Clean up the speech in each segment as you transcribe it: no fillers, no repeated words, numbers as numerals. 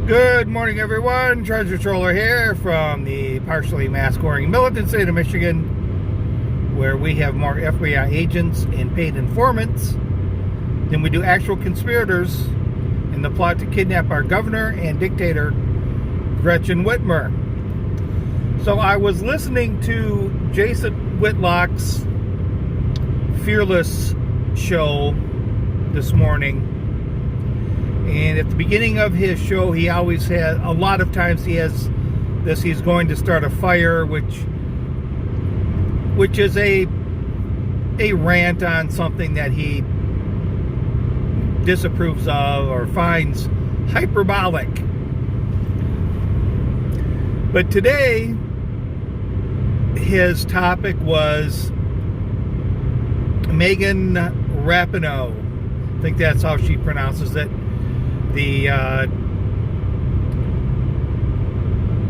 Good morning, everyone. Treasure Troller here from the partially mask-wearing militant state of Michigan, where we have more FBI agents and paid informants than we do actual conspirators in the plot to kidnap our governor and dictator, Gretchen Whitmer. So I was listening to Jason Whitlock's Fearless show this morning. And at the beginning of his show, he always has, a lot of times he has this, he's going to start a fire, which is a rant on something that he disapproves of or finds hyperbolic. But today, his topic was Megan Rapinoe. I think that's how she pronounces it. The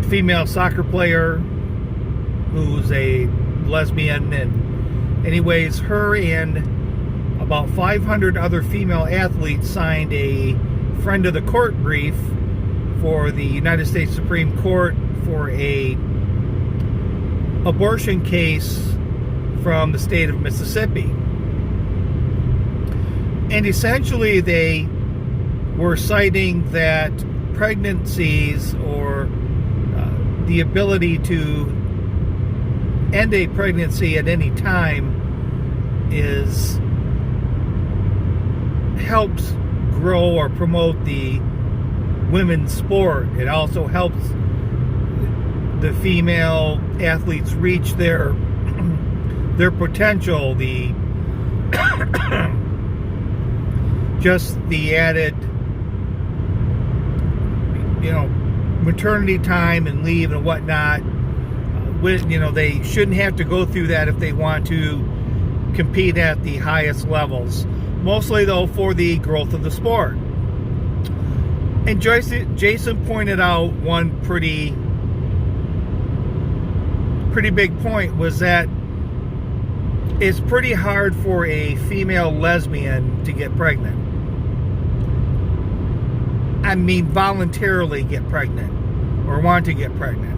female soccer player who's a lesbian, and anyways, her and about 500 other female athletes signed a friend of the court brief for the United States Supreme Court for a abortion case from the state of Mississippi. And essentially they were citing that pregnancies or the ability to end a pregnancy at any time helps grow or promote the women's sport. It also helps the female athletes reach their potential, just the added maternity time and leave and whatnot. They shouldn't have to go through that if they want to compete at the highest levels. Mostly, though, for the growth of the sport. And Jason pointed out one pretty big point, was that it's pretty hard for a female lesbian to get pregnant. I mean, voluntarily get pregnant or want to get pregnant.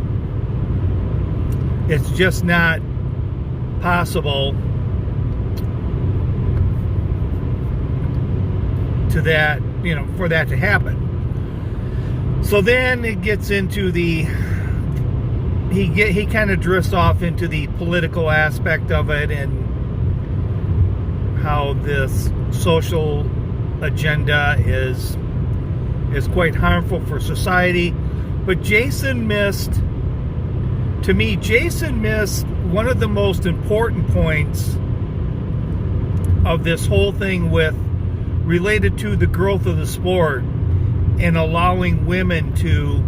It's just not possible for that to happen. So then it gets into he kind of drifts off into the political aspect of it and how this social agenda is quite harmful for society. But Jason missed one of the most important points of this whole thing related to the growth of the sport and allowing women to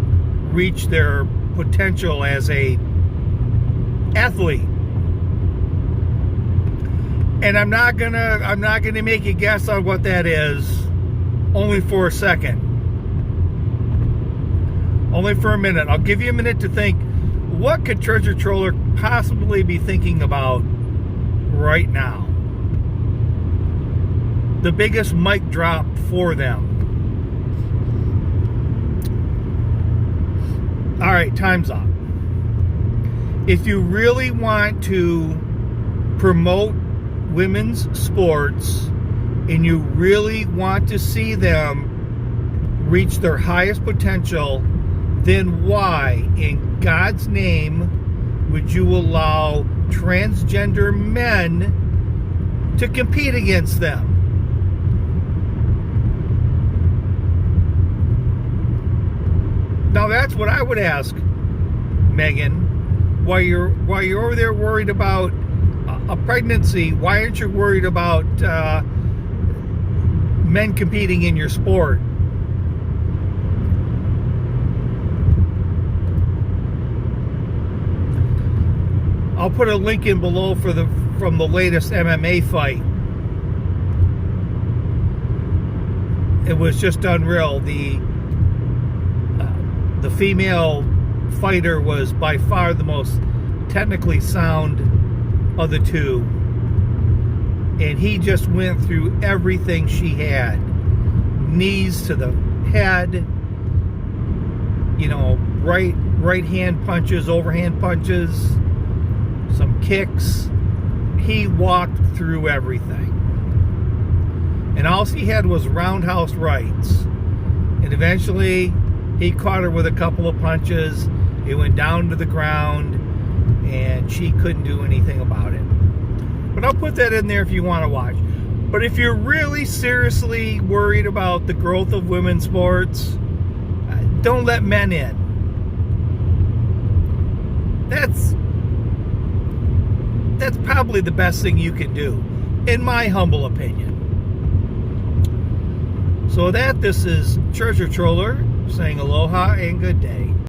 reach their potential as a athlete. And I'm not gonna make you guess on what that is, only for a second. Only for a minute. I'll give you a minute to think. What could Treasure Troller possibly be thinking about right now? The biggest mic drop for them. All right, time's up. If you really want to promote women's sports and you really want to see them reach their highest potential, then why, in God's name, would you allow transgender men to compete against them? Now that's what I would ask, Megan. While you're over there worried about a pregnancy, why aren't you worried about men competing in your sport? I'll put a link in below from the latest MMA fight. It was just unreal. The female fighter was by far the most technically sound of the two, and he just went through everything she had. Knees to the head, right hand punches, overhand punches, some kicks. He walked through everything. And all he had was roundhouse rights. And eventually, he caught her with a couple of punches. It went down to the ground, and she couldn't do anything about it. But I'll put that in there if you want to watch. But if you're really seriously worried about the growth of women's sports, don't let men in. That's probably the best thing you can do, in my humble opinion. So this is Treasure Troller saying aloha and good day.